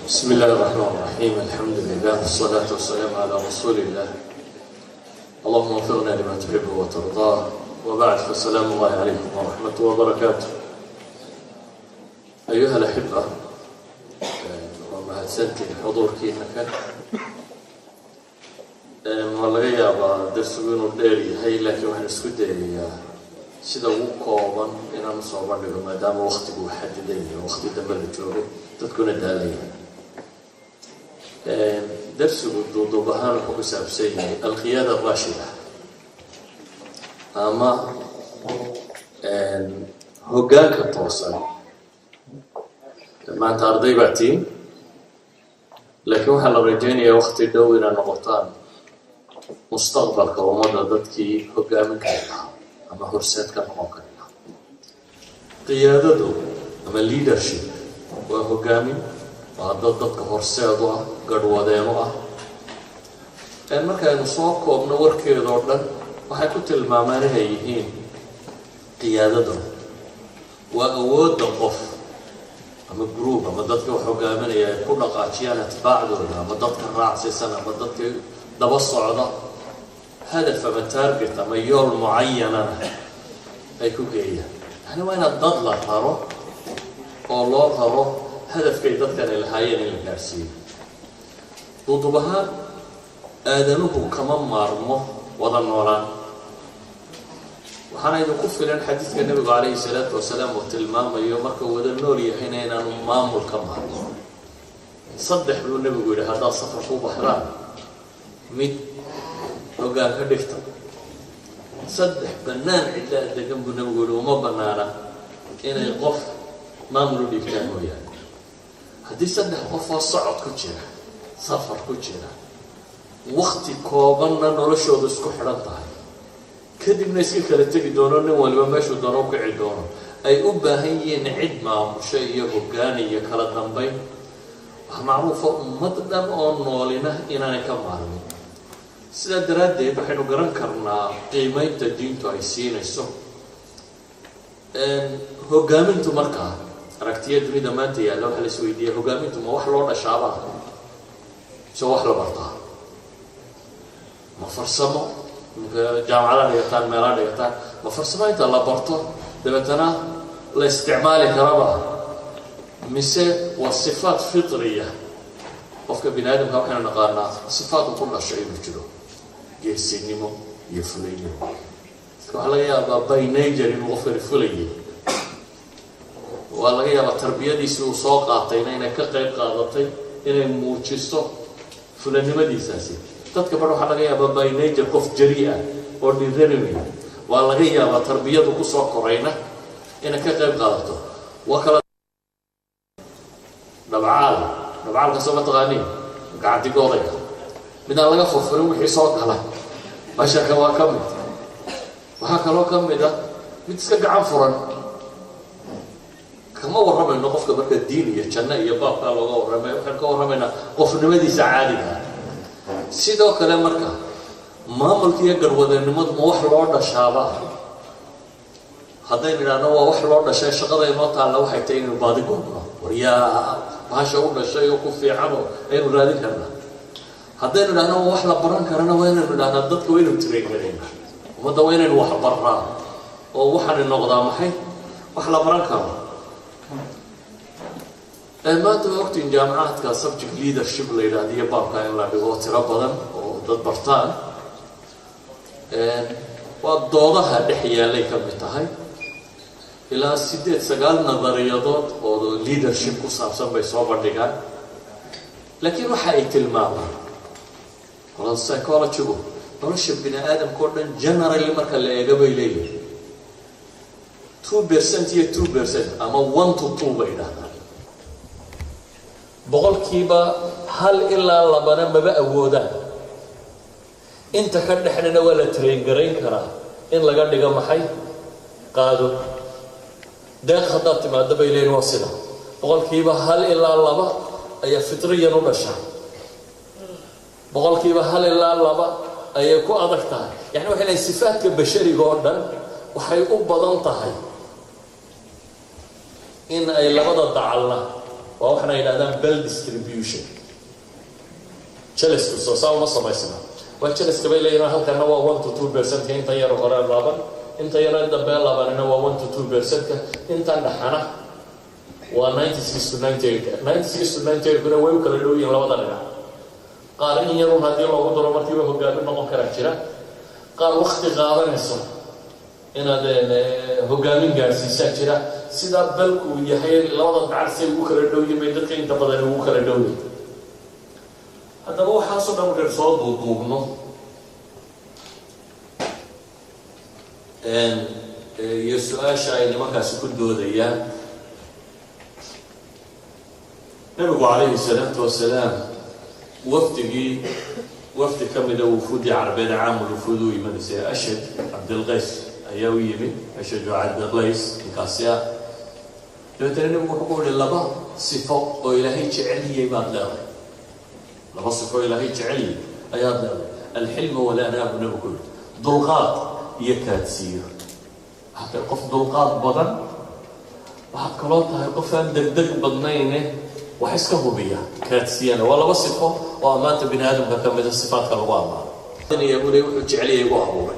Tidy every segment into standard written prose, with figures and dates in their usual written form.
بسم الله الرحمن الرحيم. الحمد لله والصلاة والسلام على رسول الله. اللهم وفقنا لما تحبه وترضاه. وبعد، فالسلام الله عليكم ورحمة وبركاته. أيها الأحبة، ومهدسنت حضور كينك والله يابا درسوين وديري هاي لكن وحن اسكو ديري سيدا وكوبا إنا نصوبا لهم مادام وقتك وحددين وقت دمال الجوغي تتكون الدالية. درسه ضبهان وحكساب سيئي القيادة الراشدة أما هقاك التوصل ما أنت أرضي باتين لكن وحن رجيني وقت دوينا نغطان مستقبلك ومدى ضدكي هقامك أما هرساتك نغوكا قيادته أما leadership وهقامي وضدك هرساته قدوادينه markaynu soo koobno warkeeda oo dhan waxay ku tilmaamaanahay yihiin qiyaadada waa awoodda qof ama group ama dadka wax hogaaminaya ay ku dhaqaajiyaan atbaacdooda ama dadka raacsiisan ama dadka daba socda hadaf ama target ama yool mucayyana ay ku geeyaan. yani waa inaad dad la raro oo loo raro hadafkay dadkan ay lahaayeen in la gaarsiiyo. dudubahaan aadanuhu kama maarmo wada noolaan. waxaana idinku filan xadiidka nabigu calayhi salaatu wasalaam uu tilmaamayo marka wada nool yahayna inaanu maamul ka maarmo. saddex buu nabigu yidhi haddaad safar ku baxdaan mid hoggaan ka dhigta. saddex bannaan cidla degan buu nabigu yidhi uma bannaana inay qof maamul u dhiibtaan mooyaane. haddii saddex qof oo socod ku jira safar ku jira waqti koobanna noloshooda isku xidhan tahay kadibna iska kala tegi doono nin waliba meeshuu doono u kici doono ay u baahan yihiin cid maamusho iyo hoggaan iyo kala dambayn. wax macruufa ummad dhan oo noolina inaanay ka maarmin. sidaa daraaddeed waxaynu garan karnaa qiimaynta diintu ay siinayso. hoggaamintu markaa aragtiya dunida maanta yaalla waxaa la isweydiiyey hoggaamintu ma wax loo dhashaabaa mise wax la bartaa? ma farsamo jaamacada dhigataan meelaa dhigataan ma farsamo inta la barto dabeetana la isticmaali karaba mise waa sifaat fitriya qofka bini aadamka waxaynu naqaanaa sifaatu ku dhashay inuu jiro geesinimo iyo fulaynimo. waxaa laga yaabaa by nature inuu qofkani fulayay. waa laga yaabaa tarbiyadiisii uu soo qaatayna inay ka qayb qaadatay inay muujiso fulanimadiisaasi. dadka bar waxaa laga yaabaa by nature qof jari ah oo dhiiranaya. waa laga yaabaa tarbiyadu ku soo korayna inay ka qayb qaadato. waa kala dhabcaalka soo mataqaaniin gacantigoodayga midaan laga furfurin wixii soo gala basharka waa ka mid. waxaa kaloo ka mid ah mid iska gacan furan. kama warramayno qofka marka diin iyo janno iyo baabkaa looga warramay. waxaan ka warramaynaa qofnimadiisa caadiga. sidoo kale marka maamulka iyo garwadeennimadu ma wax loo dhashaaba? haddaynu idhaahno waa wax loo dhashay shaqada inoo taalla waxay tahay inaynu baadi goobno waryaa bahasha u dhashay oo ku fiicanoo aynu raadin karnaa. haddaynu idhaahno waa wax la baran karana waa inaynu idhahnaa dadka waa inaynu tirayn karayna ummadda waa inaynu wax barraa oo waxaani noqdaa maxay wax la baran karo. maanta waa ogtiin jaamacaadka subject leadership la yidhaahdiyo baabka in la dhigo tiro badan oo dad bartaan. waa doodaha dhex yaallay ka mid tahay. ilaa 8-9 nadariyadood oo leadership ku saabsan bay soo bandhigaan. laakiin waxa ay tilmaamaan qolada psychology-gu nolosha bini aadamka oo dhan generally marka la eega bay leeyihin 2% iyo 2% ama 1 to 2 bay yidhahdaan. boqolkiiba 1 ilaa 2 maba awoodaan. inta ka dhexdhana waa la train garayn karaa in laga dhigo maxay qaado. deeq haddaad timaado bay leeyihin waa sida boqolkiiba 1 ilaa 2 ayaa fitriyan u dhasha. boqolkiiba 1 ilaa 2 ayay ku adag tahay. yani waxay leeyihin sifaadka bashariga oo dhan waxay u badan tahay in ay labada dacalna وإحنا إلى هذا bell distribution جلس كسوسا وما سمعنا وجلس قبل لينا هل كان هو 1 to 2% إنت يا رغرا لابن إنت يا رد بيل لابن إنه هو 1 to 2% إنت عند حنا و 96 to 98 96 to 98 كنا ويو كلا دوي يلا بدلنا قارن يروم هذه الله قدر مرتي وهو قادر نقوم كراشرة قال وقت غابن الصوم إن هذا هو قامين جالس يسافر سيدا بلك ويحيي الله تعرسي وكلا دوي ميدك إنت بدل وكلا دوي هذا هو حاصل من الرسول ضوضوغنه إن يسوع شاي لما كاسكو دوديا نبي عليه الصلاة والسلام وفد كمل وفود عربين عام الوفود يمن سي أشد عبد القيس أيوي يمين أشد عبد القيس كاسيا لو ترى نبي نقول اللبا صفة إلهي تعلي بعد لا لبا صفة إلهي تعلي أياد الحلم ولا ناب نقول ضلقات يكاد سير حتى قف ضلقات بدن بعد كلاتها قفان دقدق بدنينه وحسكه بيا كاتسيانا ولا وصفه وأمانة بني آدم كم الصفات كالوامة. يعني يقول يوحج عليه يقوى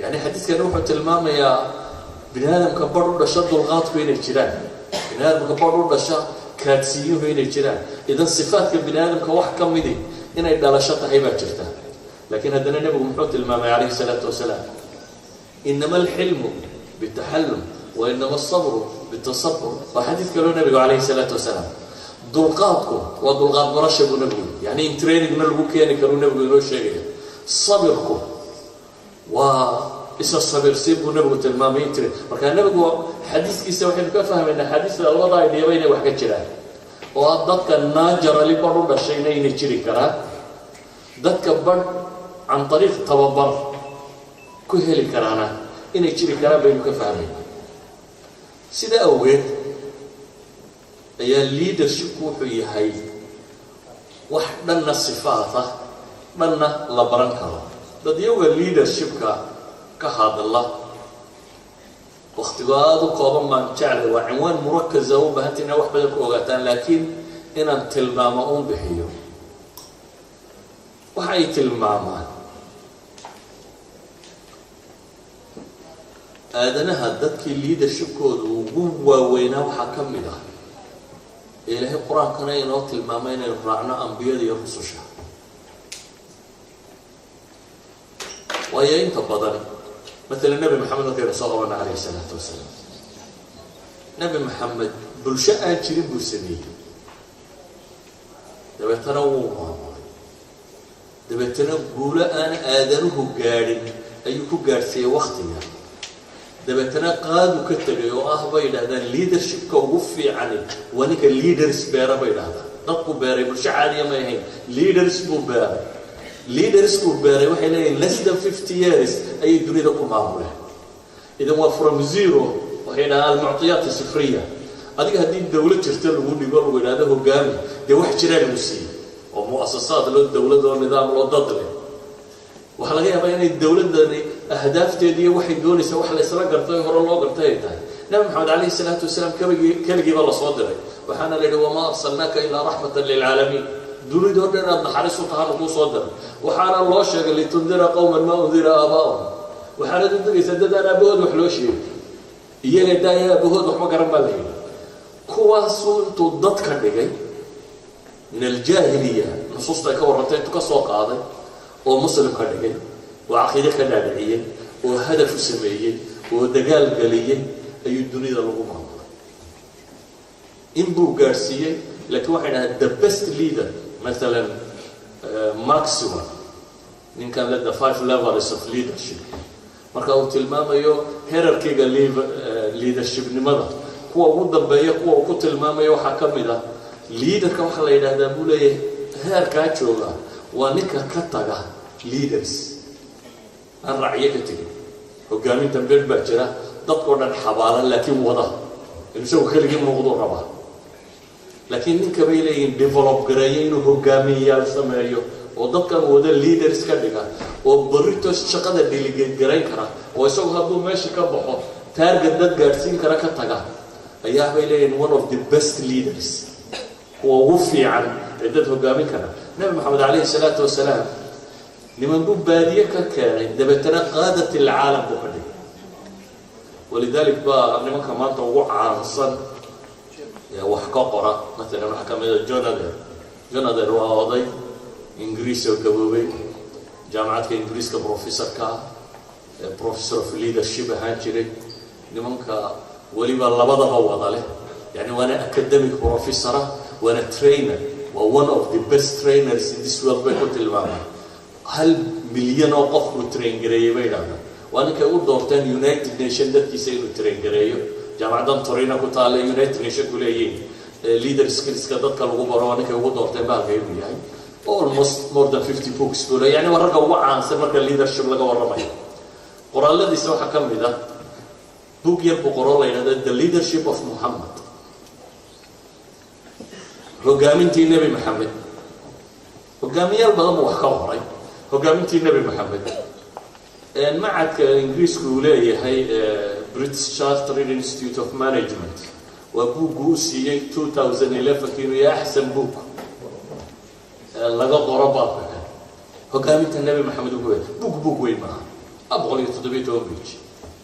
يعني حديث كان يوحج المام يا بني آدم كبروا لشد الغاط بين الجيران. بني آدم كبروا لشد كاتسيو بين الجيران. إذا الصفات كبني آدم كواحد كم دي هنا إذا لشد هيبة جرتها. لكن هذا النبي محمد المام عليه الصلاة والسلام. إنما الحلم بالتحلم وإنما الصبر بالتصبر وحديث كلو النبي عليه الصلاة والسلام ضلقاتكم وضلقات برشب النبي يعني إن تريننج من البوكيان كلو النبي لو شيء صبركم وإسا الصبر سيب النبي تلمامين تري وكان النبي حديث كيسا وحين كفهم إن حديث الوضع اللي بينه وحكي جراه وضدك الناجر اللي برضو الشيء يجري كراه ضدك برض عن طريق تببر كهلي كرانا إن يجري كراه بينه كفهمين سيدا أوجد يا leadership وحي هاي وحدنا الصفات بدنا لبرنكها ده يوجد leadership كهذا الله واختبار قوم ما جعل وعنوان مركز هو بهتنا وحدة كوغتان لكن إن تلمامون بحيو وحي تلمامان آدنا هدتك leadership كود وقوة وينا وحكم ده إلهي القرآن كان ينوت المامين الرعنا أنبياء يرسوشا وهي أنت بدل مثل النبي محمد صلى الله عليه وسلم نبي محمد بالشأن تريب السنين ده بتنوع ده بتنقول أنا آدنه قارن أيكو قارثي وقتنا دبتنا قاد وكتجي بيدا هذا leadership كوفي عنه ونك leaders بيرا بيدا هذا نطق بيرا مش عادي ما هي leaders بيرا وحين less than 50 years أي دريدكم معموله إذا هو from zero وهنا المعطيات صفرية هذه الدولة ترتل ونقول هذا هو جامي ده واحد جرى المسيء ومؤسسات الدولة والنظام والضغط وحلاقيها بين الدولة ده أهداف تدي واحد دون يسوي حلا يسرق قرطين هو الله قرطين ده نبي محمد عليه الصلاة والسلام كل جيب الله صدره وحنا اللي هو ما أرسلناك إلا رحمة للعالمين دول دورنا نحرسه طهارة صدره وحنا الله شق اللي تنذر قوما ما أنذر آبائهم وحنا تنذر يسدد أنا بهود وحلوشي يجي دايا بهود وحما قرب بالله كواسون تضد كردجي من الجاهلية نصوص تكورتين تكسوق هذا ومسلم كردجي وعقيدة كنادعية وهدف سمية ودجال قلية أي الدنيا لغومها إنبو غارسيا لكن واحد the best leader مثلا ماكسيما إن كان لدى 5 levels of leadership marka uu tilmaamayo hierarchy-ga leadership nimada kuwa ugu dambeeya kuwa ku tilmaamayo waxa kamid ah leaderka waxa la yiraahdaa buu leeyahay heerka jooga waa ninka ka taga leaders aan raaciye ka tagay hogaaminta beer baa jira dadku dhan xabaalan laakiin wada inuu kaliya muuqdo raba laakiin ninka bay leeyihiin develop gareeyay inuu hogaamiyayaal sameeyo oo dadkan wada leaders ka dhiga oo barito shaqada delegate gareyn kara oo isagoo hadduu meesha ka baxo target dad gaarsiin kara ka taga ayaa bay leeyihiin one of the best leaders kuwa ugu fiican ee dad hogaamin kara nabi maxamed calayhi salaatu wasalaam niman buu baadiye ka keenay dabeetana qaadat alcaalam buu ka dhigay walidalik baa nimanka maanta ugu caansan wax ka qora maalan waxa ka mid ah Jonathan waa oday ingiriis oo gaboobay jaamacadka ingiriiska professor of leadership ahaan jiray nimanka waliba labadaba wada leh yani waana academic professor waana trainer waa one of the best trainers in this world bay ku tilmaamay 1 milyan oo qof uu train gareeyay bay dhahdaan waa ninka ugu doorteen United Nations dadkiisa inuu train gareeyo jaamacadan Torino ku taala United Nations ku leeyihiin leader skills ka dadka lagu baro waa ninka ugu doorteen baalka inuu yahay almost more than 50 books buu leeyahay yani wararka ugu caansan marka leadership laga warramayo qoraaladiisa waxa ka mid ah book yar buu qoran leeyahay The Leadership of Muhammad hogaamintii nabi maxamed hogaamiyaal badan buu wax ka qoray hogaamintii nabi maxamed macadka ingiriisku uu leeyahay British Chartered Institute of Management waa buug uu siiyay 2011 inuu yahay axsan buug laga qoro baabka hogaaminta nabi maxamed ugu weyn buug weyn maaha 117 page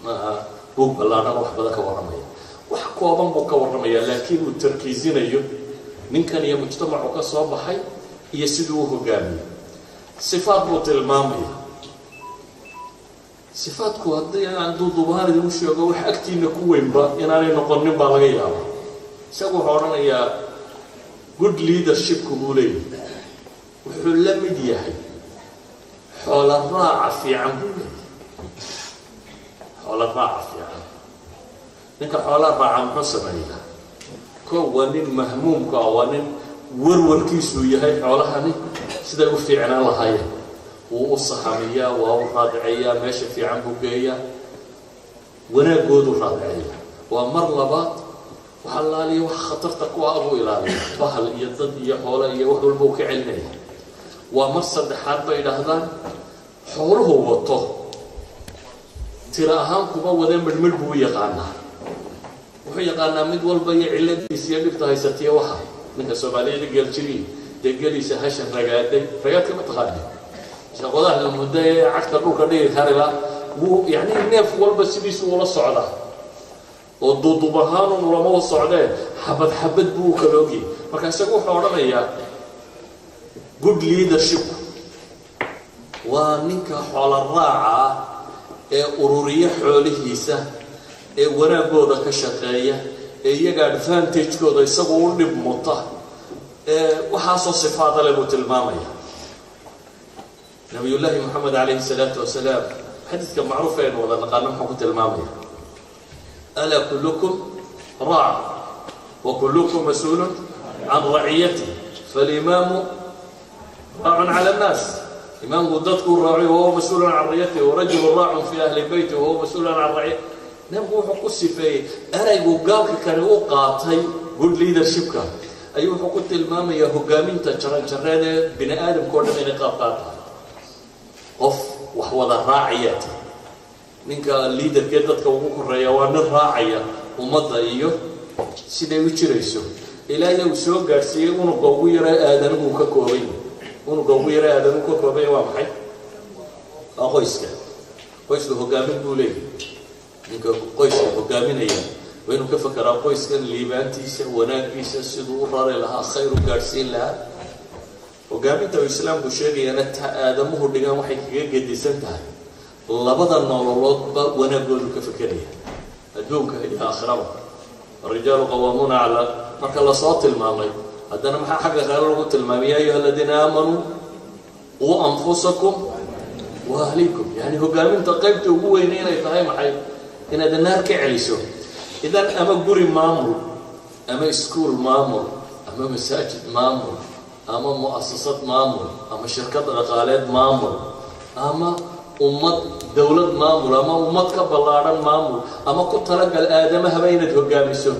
maaha buug ballaaran wax badan ka warramaya wax kooban buu ka warramaya laakiin uu tarkiisinayo ninkan iyo mujtamacu ka soo baxay iyo siduu u hogaamiyo sifaat buu tilmaamaya sifaatku haddii aan duuduubaan idin sheego wax agtiina ku weynba inaanay noqonin baa laga yaabaa isagu wuxuu odhanayaa good leadership-ku buu leeyahay wuxuu la mid yahay xoola raaca fiican buu leeyahay xoola raaca fiican ninka xoola raaca muxuu sameeyaa waa nin mahmuumka waa nin warwarkiisu yahay xoolahani siday u fiicnaan lahaayeen wuu u saxamiyaa waa u raadiciyaa meesha fiican buu geeyaa wanaagoodu raadiciyaa waa mar labaad waxa laaliya wax khatarta ku ah buu ilaaliya bahal iyo dad iyo xoolo iyo wax walba uu ka celinaya waa mar saddexaad bay idhaahdaan xooluhu wato tira ahaan kuma wadeen midhmidh buu yaqaanaa wuxuu yaqaanaa mid walba iyo ciladiisa iyo dhibta haysatiya waxa ninka Soomaaliyeed geeljiray deegaliisa hashan ragaadka ma taqaani shaqadaha muddo ee cagta dhulka dhigi karila wuu yani neef walba sidiisu ula socdaa oo duudubahaan uu lama socdee xabad buu kala ogi marka isagu wuxuu odhanayaa good leadership waa ninka xoola raaca ee ururiya xoolihiisa ee wanaagooda ka shaqeeya ee iyaga advantage-kooda isagu u dhib muta waxaasoo sifaada leh buu tilmaamaya nabiyullaahi maxamed calayhi salaatu wasalaam xadiidka macruuf aynu wada naqaano muxuu ku tilmaamaya alaa kullukum raac wa kullukum mas-uulun can raciyati falimaamu raacun cala annaas imaamku dadkuu raaciy wahuwa mas-uulun can raciyati warajulu raacun fi ahli beyti wahuwa mas-uulun can raciyati nabigu wuxuu ku sifeeyey eraygu gaalka kale u qaatay good leadership-ka ayuu wuxuu ku tilmaamayaa hogaaminta jaranjareed ee bini aadamka oo dhan inay qaab qaata qof wax wada raacaya ninka leaderkee dadka ugu koreeya waa nin raacaya ummadda iyo siday u jirayso ilaahay uu soo gaarsiiyey unuga ugu yara aadanuhu ka koobay waa maxay waa qoyska hogaamin buu leeyahay ninka qoyska hogaaminaya waa inuu ka fakaraa qoyskan liibaantiisa wanaagiisa siduu u rari lahaa khayr u gaadhsiin lahaa hogaaminta uu islaamku sheegayana aadamuhu dhigaan waxay kaga gedisan tahay labada nololoodba wanaagoodu ka fakeraya adduunka iyo aakhiraba الرجال قوامون على marka la soo tilmaamay haddana maxaa xagga qaar lagu tilmaamay ya ayuha alladina aamanu qu anfusakum wa ahlikum yani hogaaminta qaybta ugu weyn inay tahay maxay inaad naar ka celiso idan ama guri maamul ama iskuul maamul ama masaajid maamul ama muassasad maamul ama shirkad dhaqaaleed maamul ama ummad dawlad maamul ama ummad ka ballaaran maamul ama ku talagal aadamaha inaad hogaamiso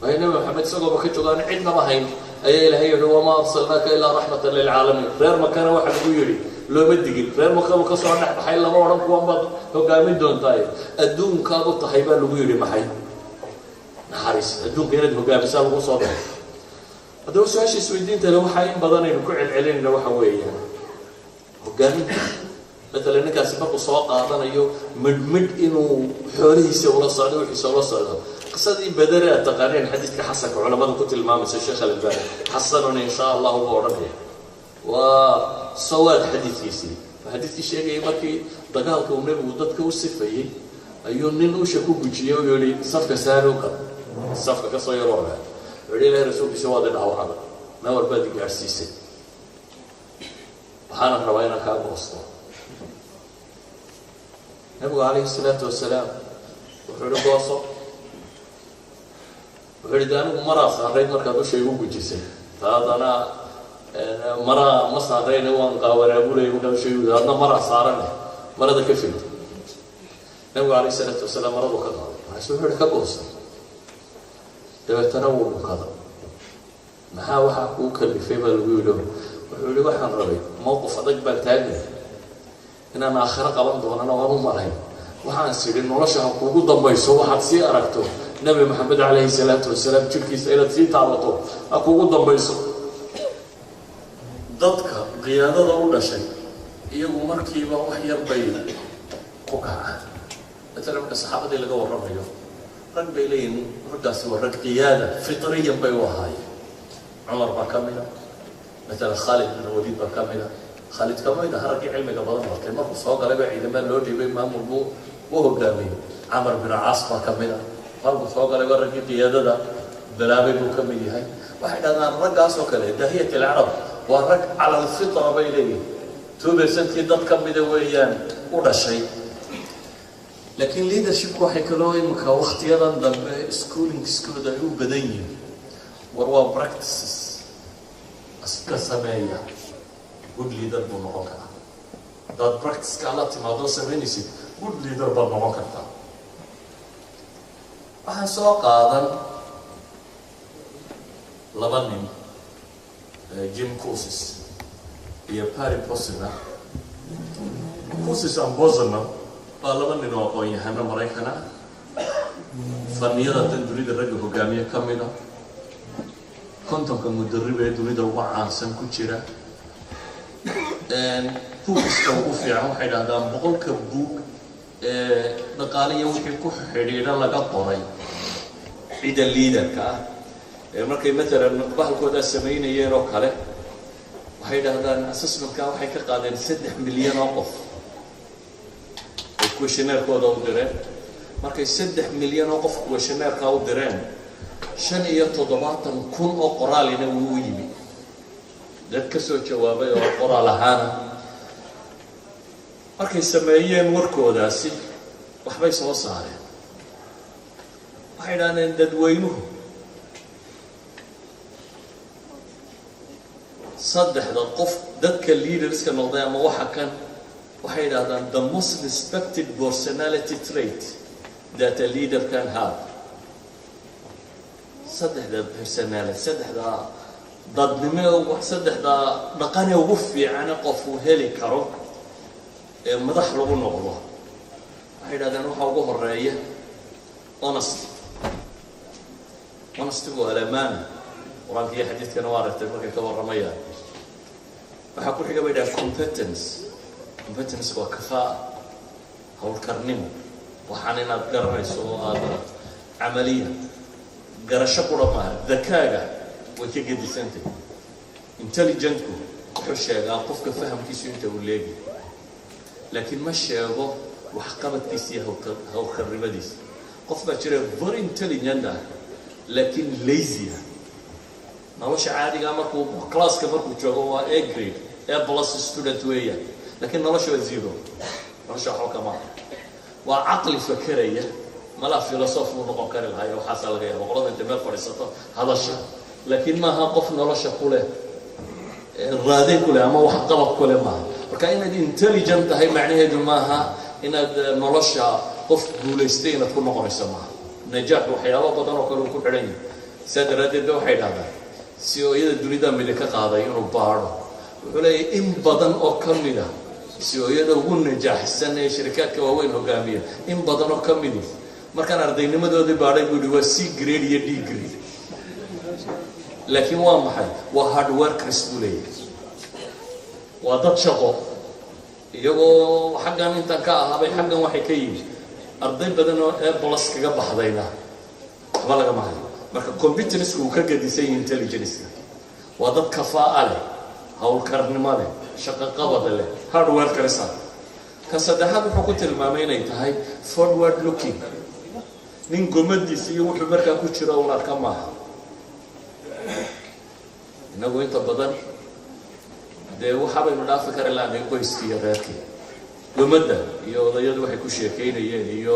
bayna Muhammad sallallahu alayhi wa sallam cidna bahayn ay ilaahay wa ma arsalnaka illa rahmatan lil alamin reer makana waxa lagu yiri looma digin reer makana ka soo dhax baxay lama oran kuwan bad hogaamin doontaay adduunka u tahay baa lagu yiri maxay naxariis adduunka inaad hogaamisaa lagu soo daray haddaba su-aasha isweydiintana waxaa in badan aynu ku celcelinayna waxa weeyaan hogaaminta مثلا ninkaasi markuu soo qaadanayo midmid inuu xoolihiisa ula socdo wixiisa ula socdo qisadii badare aad taqaaneen xadiidka xasanka culamadu ku tilmaamaysa sheekh al-Albani xasanun insha Allah ugu odhanaya waa sawaad xadiidkiisii xadiidkii sheegayay markii dagaalka uu nabigu dadka u sifayay ayuu nin u shaku gujiyay oo yiri safka saaruka safka ka soo yarooba yiri ilaahay rasuulkiisa waa dhaawacada ma warbaadi gaarsiisay waxaan rabaa inaan ka goosto nabigu alayhi salaatu wasalaam wuxuu gooso wuxuu anigu maraa saaray markaad u sheego gujisay taadana maraa ma saarayna waan qaawanaabulayay markaad u sheego hadna maraa saaran marada ka fil nabigu alayhi salaatu wasalaam maradu ka qaaday wuxuu ka gooso dabeetana wuu qaaday maxaa waxa uu kalifay baa lagu yidhi wuxuu waxaan rabay mowqif adag baan taagnay inaan aakhira qaban doonana waan u malayn waxaan sidii nolosha kuugu dambayso waxaad sii aragto nabi maxamed alayhi salaatu wasalaam jirkiisa inaad sii taabato kuugu dambayso dadka qiyaadada u dhashay iyagu markiiba wax yar bay ku kacaan مثلا marka saxaabadii laga warramayo rag bay leeyihiin raggaasi waa rag qiyaada fitriyan bay u ahaayeen cumar baa ka mid ah مثلا خالد بن الوليد baa ka mid ah خالد كما إذا هرج علمي قبضنا لكن ما صار قال بعيد ما لو دي بما مربو وهو قامي عمر بن عاص ما كمله ما صار قال ورج قيادة ده دلابي مكمل هاي واحد أنا الرجع سوكله دهية العرب والرج على الفطرة بيلي توبة سنت يدق كم بدويان ولا شيء لكن leadership واحد كلوي مكوخت يلا ده schooling ده هو بدني وروا practices أسكسمية good leader buu noqon karaa dad practice ka la timaado sameynaysid good leader buu noqon kartaa waxaan soo qaadan laba nin Jim Kosis iyo Perry Posner Kosis and Posner waa laba nin oo aqoon-yahano Maraykan ah faniyada dunida ragga hogaamiye ka mid ah kontonka mudarrib ee dunida ugu caansan ku jira buugista ugu fiican waxay dhahdaan boqolka buug dhaqaaliya wixii ku xidhiidha laga qoray cida liidarka ah markay matalan bahalkooda sameynayeen oo kale waxay dhahdaan assessmentka waxay ka qaadeen 3 milyan oo qof oo questionnaire-kooda u direen markay 3 milyan oo qof questionnaire-ka u direen 75,000 oo qoraalina wuu yimi dad ka soo jawaabay oo qoraal ahaan markay sameeyeen warkoodaasi waxbay soo saareen waxay dhahdeen dadweynuhu saddexda qof dadka leaderska noqday ama waxa kan waxay dhahdaan the most respected personality trait that a leader can have saddexda personality saddexda dadnimo wax saddexda dhaqan ugu fiican qof uu heli karo ee madax lagu noqdo waxay yiraahdaan waxa ugu horeeya honesty waa alamaan quraanka xadiidkana waa aragtay markay ka waramayaan waxa ku xiga bay competence waa kafaa hawlkarnimo waxaan inaad garanayso oo aad amaliyan garasho qurama dakaaga way ka gedisantay intelligent-ku wuxuu sheegaa qofka fahamkiisu inta uu leeyahay laakiin ma sheego wax qabadkiisa iyo hawlkarnimadiisa qof baa jira very intelligent ah laakiin lazy ah nolosha caadiga markuu classka markuu joogo waa A grade A+ student weeyaan laakiin nolosha waa zero nolosha waxa kama waa aqli fakaraya mala philosophy uu noqon kari lahaa waxa laga yaabo qolada inta meel fadhiisato hadasha laakiin ma aha qof nolosha ku leh raadin ku leh ama wax qabad ku leh ma marka inaad intelligent tahay macnaheedu ma aha inaad nolosha qof guuleystay inaad ku noqonayso ma najaax waxyaabo badan oo kale ku xidhan sadaradeed waxay dhahdaan si oo iyada dunida mid ka qaaday inuu baaro wuxuu leeyahay in badan oo kamid ah si oo iyada ugu najaaxsan ee shirkadka waaweyn hogaamiya in badan oo kamid markaan ardaynimadoodii baadhay buu yidhi waa C grade iyo D grade laakiin waa maxay waa hard workers buu leeyahay waa dad shaqo iyagoo xaggan intaan ka ahaabay xaggan waxay ka yimid arday badan oo A+ kaga baxdayna waxba lagama hayo marka competence uu ka gadisay intelligence waa dad kafaa leh hawlkarnimo leh shaqo qabad leh hard workers ka saddexaad wuxuu ku tilmaamay inay tahay forward looking nin gomadiisa iyo wuxuu markaa ku jiro uu arka maaha inagu inta badan dee waxa baynu dhaafi kara laanay qoyskii iyo reerkii gomada iyo odayadu waxay ku sheekeynayeen iyo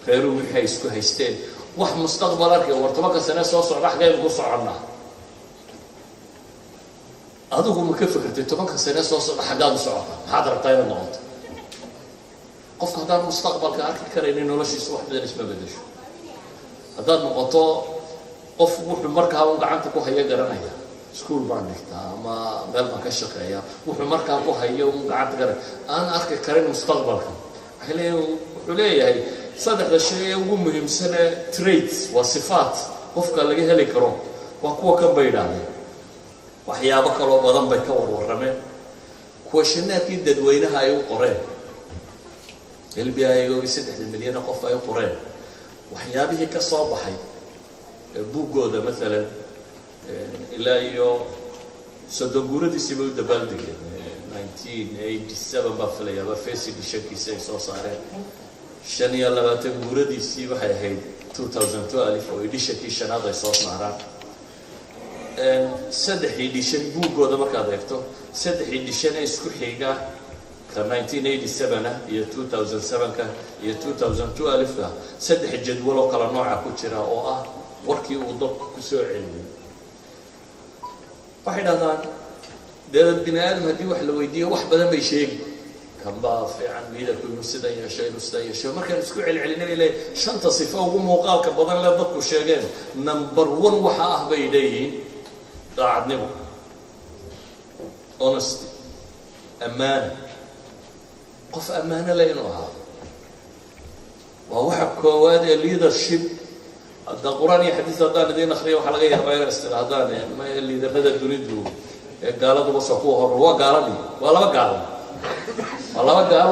reeruhu waxay isku haysteen wax mustaqbal arkay war 10 sano soo socda xagee ku soconnaa adigu ma ka fikirtay 10 sano soo socda xagee u socota maxaad rabtaa inaad noqoto qofka haddaan mustaqbalka arki karaynin noloshiisa wax badan isma bedesho haddaad noqoto qof wuxuu markaa uu gacanta ku haya garanaya iskuul baan dhigtaa ama meel baan ka shaqeeyaa wuxuu markaa ku hayo uu gacanta garanaya aan arki karin mustaqbalka wuxuu leeyahay saddexda shay ee ugu muhiimsan ee traits waa sifaat qofka laga heli karo waa kuwa kan bay yidhaahdeen waxyaabo kaloo badan bay ka warwarameen kuwa shanaadkii dadweynaha ay u qoreen LBI 3 milyan qof ay u qoreen waxyaabihii ka soo baxay buugooda مثلا ilaa iyo sodoguuradiisii bay u dabaaldegeen 1987 baa filayaa face editionkiisa ay soo saareen 25 guuradiisii waxay ahayd 2012 oo editionkii shanaad ay soo saaraan saddex edition buugooda markaad eegto saddex edition ay isku xiga ka 1987 iyo 2007 iyo 2012 saddex jadwal oo kala nooca ku jira oo ah warkii uu dadku ku soo celiyay waxay dhahdaan dad binaadam hadii wax la weydiiyo wax badan bay sheegi kan baa fiican midabku sidan iyo shay markaan isku celcelinay ilaa shanta sifo ugu muuqaalka badan la dadku sheegeen number 1 waxa ah bay leeyihiin daacadnimo honesty ammaana qof ammaana la inuu ahaa waa waxa koowaad ee leadership hadda quraan iyo xadiis haddaan idin akhriyo waxa laga yaabaa inay istiraadaan ma liidarada dunidu ee gaaladu wasoo ku hor waa gaaladii waa laba gaalo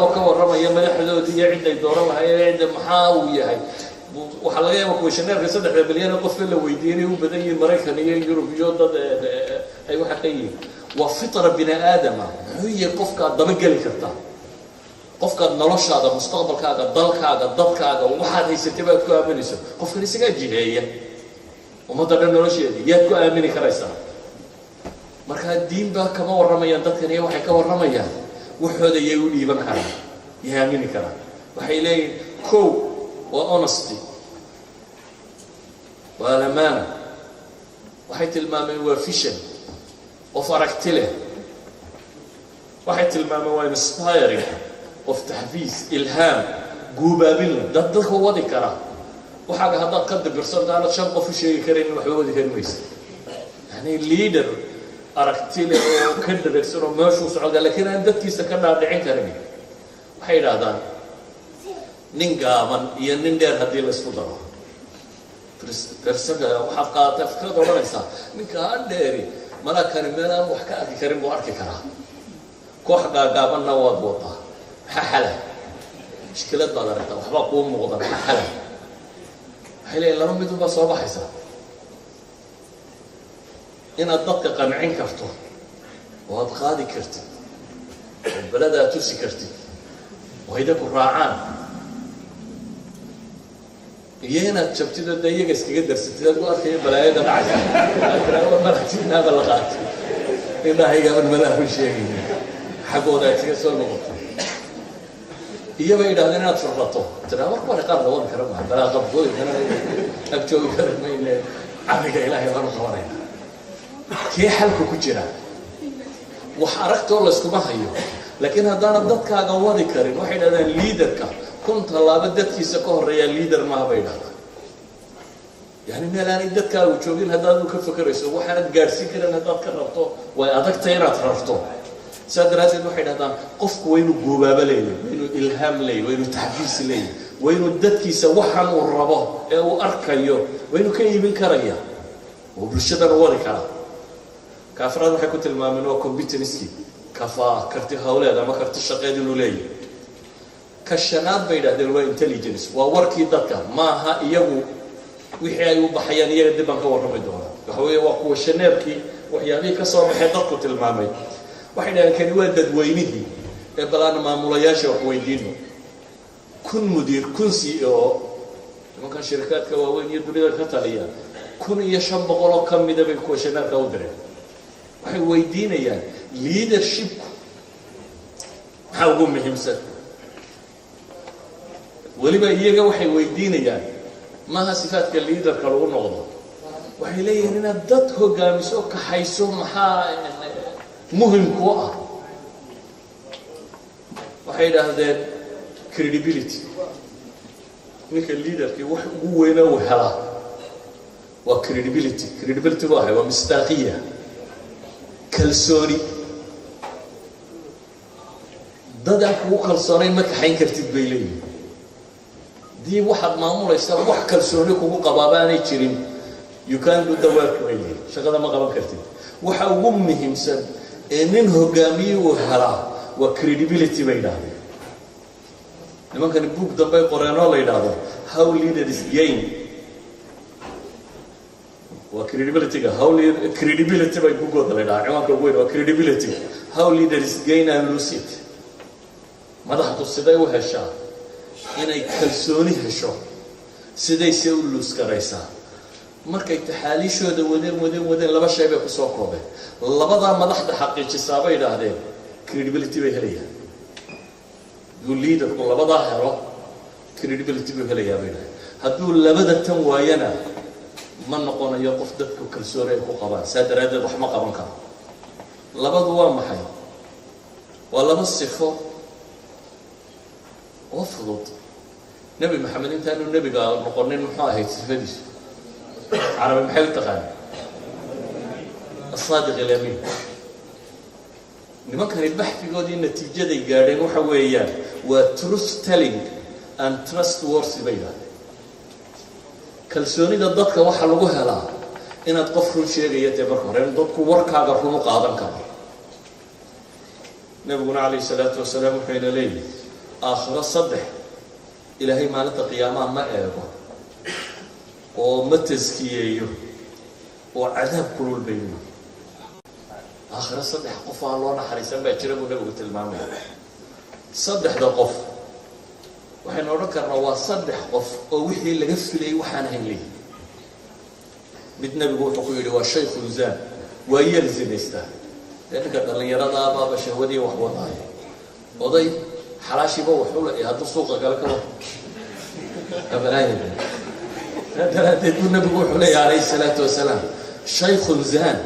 oo ka warramaya madaxdooda iyo cid ay dooran lahaayeen cid maxaa uu yahay waxa laga yaabaa kuwa shaneerka 3 milyan qof la weydiinay u badan yihiin Mareykan iyo Yurub iyo dad ay waxa qayeen waa fitra bini aadama hiya qofka daba gali kartaa qofka noloshaada mustaqbalkaaga dalkaaga dadkaaga waxaad haysatay baad ku aaminayso qofka isaga jireeya umada dhan nolosheeda yaad ku aamini karaysaa marka diin baa kama warramayaan dadkan iyo waxay ka warramayaan waxooda ay u dhiiban karaan yaamini karaan waxay leeyihiin ko waa honesty waa amaana waxay tilmaameen waa vision of aragti leh waxay tilmaameen waa inspiring of tahfiis ilham guubaabin dadka wadi kara waxa hadda ka dibirsan daan shan qof sheegi kareen wax wadi karmaysa yani leader aragti leh oo ka diraysan oo meeshu socda laakiin aan dadkiisa ka dhaadhicin karin waxay yiraahdaan nin gaaban iyo nin dheer hadii la isku daro فرسجة وحقا تفكر ولا يصير منك ديري ملا كان ملا وحكا كريم واركي كرا كوحقا قابلنا وضوطا ححلا مشكلة ضررتها وحبا قوم وضر ححلا حيلي إلا رمي دوبا صباح يصير إن الدقة قمعين كرتو وهاد قادي كرتي والبلد توسي كرتي وهيداك الراعان يهنا شفتي الدقيقة اسكيقدر ستة تقول أخي بلايا ده معك أقول ما رحتينا بلغات إلا هي قبل ملاها الشيء حقوا ذا يتكسر نقطة هي ما يدهنا تفرطوا ترى أكبر قرض وان كرمها بلا غبوي أنا أبتوي كرمين عمك إلهي غير خبرين كي حالكو كجرا وحركت والله اسكما هيو لكن هذا ضدك قوادي كريم واحد هذا ليدرك كنت الله بدت في سكون ريال ليدر ما بينها يعني ملاني ضدك وجوجين هذا كفكر يسوي وحنا جالسين كده هذا كررته وأدك تيرات رفته صدر هذا الواحد هذا قف وينه جوابه ليه وينه إلهام ليه وينه تحفيز ليه وإنه دتكي سوحن والربا أو أركيو وإنه كان يبين كريا وبالشدة نوري كلا كافراد waxay ku tilmaameen oo competency kafa karti hawleeda ama karti shaqeed inuu leeyahay ka shanaad bay yiraahdeen waa intelligence waa warkii dadka maaha iyagu wixii ay u baxayaan iyaga dib aan ka warramay doonaa waxa weeye waa kuwa shaneerkii waxyaabihii ka soo baxay dadku tilmaamay waxay dhahaan kani waa dadweynihii ee balaan maamulayaasha wax weydiino kun mudiir kun CEO nimankan shirkadka waaweyn iyo dunida ka taliya 1500 ka mid ah bay kuwa shaneerka u direen waxay weydiinayaan leadership maxaa ugu muhiimsan waliba iyaga waxay weydiinayaan maaha sifaadka leaderka lagu noqdo waxay leeyihiin inaad dad hogaamiso ka hayso maxaa muhiim ku ah waxay yidhaahdeen credibility ninka leaderkii wax ugu weyna uu helaa waa credibility waa mistaaqiya kalsooni dad aan kugu kalsoonay ma kaxayn kartid bay leeyihiin dii waxaad maamulaysaa wax kalsooni kugu qabaabaanay jirin you can't do the work way shaqada ma qaban kartid waxa ugu muhiimsan ee nin hogaamiye uu helaa waa credibility bay yidhaahdeen nimankan book dambe qoreenoo la yidhaahdo how leaders gain وcredibility credibility by Google la dhaca ciwaanka weyn waa credibility how leaders gain and lose it madaxdu siday u heshaa inay kalsooni hesho siday si u lose karaysaa markay taxaaliishooda wadeen laba shay bay ku soo koobeen labada madaxda xaqiijisaa bay yiraahdeen credibility bay helayaan you leader ku labada helo credibility bay helayaan bay hadduu labada tan waayana ma noqonayo qof dadku kalsooni ay ku qabaan saadaradeed wax ma qaban karo labadu waa maxay waa laba sifo oo fudud nabi maxamed intaanu nabiga noqonin muxuu ahayd sifadiisu carabi maxay u taqaan الصادق الأمين nimankan baxfigoodii natiijaday gaadheen waxa weeyaan waa truth telling and trustworthy bayda kalsoonida dadka waxa lagu helaa inaad qof run sheegaya te marka hore dadku warkaaga run u qaadan karo nabiguna alayhi salaatu wasalaam wuxuu leeyahay aakhira saddex ilaahay maalinta qiyaamaha ma eego oo ma taskiyeeyo oo cadaab kulul bayno aakhira saddex qof aan loo naxariisan baa jira buu nabigu tilmaamay saddexda qof waxaan oran karnaa waa saddex qof oo wixii laga filay waxaan ahayn leeyahay mid nabigu wuxuu ku yiri waa shaykhul zaan waa yelzinaysta dadka dhalinyarada baaba shahwadii wax wadaay oday xalaashiba wuxuu leeyahay hadduu suuqa gal ka wado abalaayay dadka nabigu wuxuu leeyahay alayhi salaatu wasalaam shaykhul zaan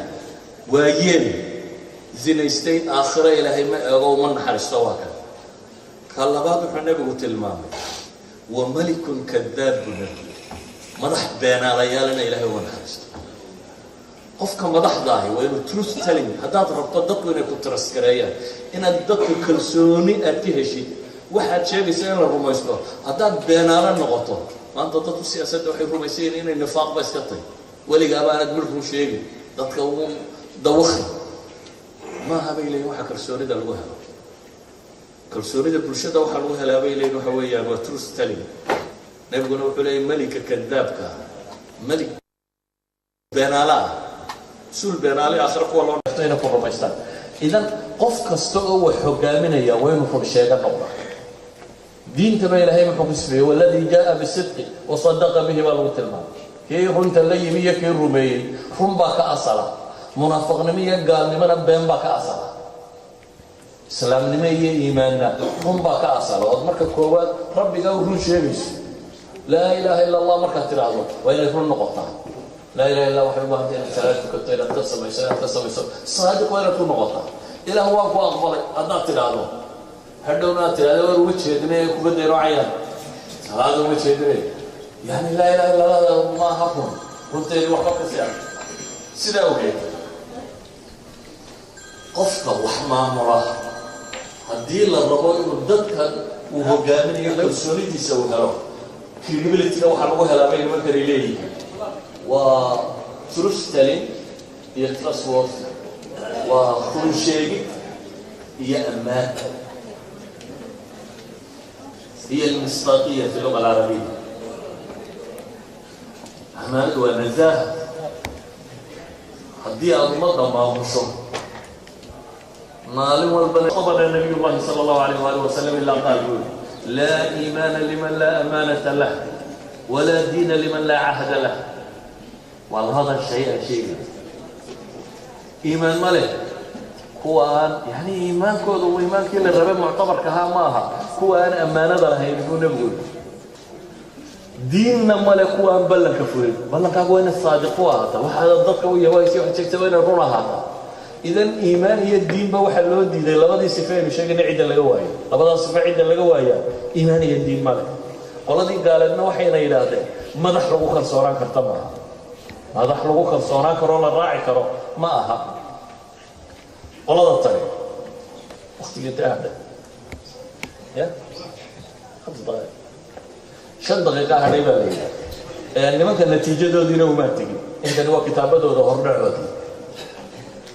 waa yel zinaystay aakhira ilaahay ma eego ma naxariisto waa kan كاللباد حنا بقولتلمام وملك كذاب مدح بين عليالنا إلهي ونحرست قفك مدح ضاهي وإنه تروث تلين هذا ربط الدق وإنه كنت رسكريا إن الدق كلسوني أتيه شيء واحد شيء بيسأل الرميسلو هذا بين على النقطة ما أنت تطلع سياسة وحي الرميسين إن النفاق بس كطي ولي قابانا تمرهم شيء تتكون دوخي ما هذا إليه واحد كلسوني ده الوهم kalsoonida bulshada waxa lagu helaabay leeyahay waxa weeyaan waa truth telling nabiguna wuxuu leeyahay malika kadaabka malik beenala sul beenala aakhir kuwa loo dhaftayna ku rumaystaan idan qof kasta oo wax hogaaminaya waa inuu run sheega noqdo diinta ba ilaahay wuxuu ku sifeeyay walladhi jaa bisidqi wa sadaqa bihi wa lagu tilmaamay kii runta la yimi iyo kii rumeeyay run baa ka asala munaafiqnimo iyo gaalnimona been baa ka asala سلام نمية إيماننا هم بقى أصل ومركب كواد ربي قال رون شيبيش لا إله إلا الله مركب تراه وين يكون نقطة لا إله إلا الله وحده ما عندنا ثلاثة كتير اتصل صادق وين يكون نقطة إلى هو أقبل أضاع تراه هدونا تراه وروتش هدني كبدي راعيا هذا وروتش هدني يعني لا إله إلا الله ما حكم كنت الوحدة كسر سيدا وكيف قفك وحما مراه haddii la rabo inuu dadka وهو قامن يقدر سوليد يسوي هلا credibility لو حلقوا هلا بين ما كان يليه وترستلين يترس وورث وخروشيجي هي أمان هي المصداقية في اللغة العربية أمان ونزاهة هدي أضمضة ما مصر معلوم والبنى طبعا النبي الله صلى الله عليه وآله وسلم إلا قال لا إيمان لمن لا أمانة له ولا دين لمن لا عهد له وهذا الشيء إيمان ملك هو أن يعني إيمان كود وإيمان كل الربع معتبر كها ماها هو أن أمانة له يقول نقول دين ملك هو أن بلن كفورين بلن كهو أن الصادق هذا وحد الضدك ويا ويسي وحتى تبين الرونا هذا إذا إيمان هي الدين بوحد لون دي إذا لغدي صفين مش هيك نعيد اللي جوايا لبدا صفة عيد اللي جوايا إيمان هي الدين ملك والذي قال لنا وحين إلى ما ضحلوا خلصوران كرتمها ما ضحلوا خلصوران كرولا الراعي كرو ما أها والله الطريق وقت يتهدى يا 5 دقائق 5 دقيقة هذي بالي يعني ما كان نتيجة دودينا وما تجي إنت نوع كتابة دود هربع ودي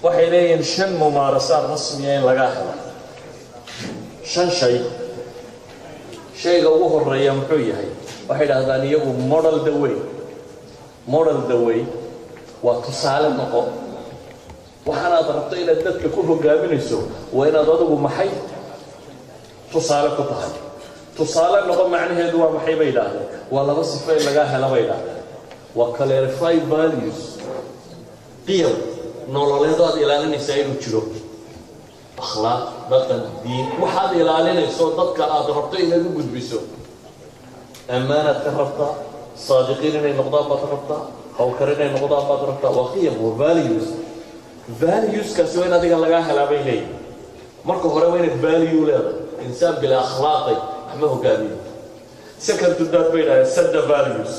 وحيلين 5 ممارسات رسمية لقاها 5 شيء جوه الرياء محوية هاي واحد هذا نيجو موديل دوي وتصال النقو وحنا ضربت إلى الدك كله قابليسو وين ضربوا محي تصال كطهر تصال النقو معناه دوا محي بيده ولا بس في لقاها لا بيده وكلاريفاي فاليوز قيم نولدات إلى أن يسير وجهه أخلاق دقن دين وحد إلى أن يسوع ضدك ضربت إلى الجود بيسو أمانة تربطها صادقين إن النقطة ما تربطها أو كرنا النقطة ما تربطها وقيم values كسوين هذه اللقاها لا بيني مركو هروين الفاليو لا إنسان بلا أخلاقي أحمه قابل سكن تدات بينها سد values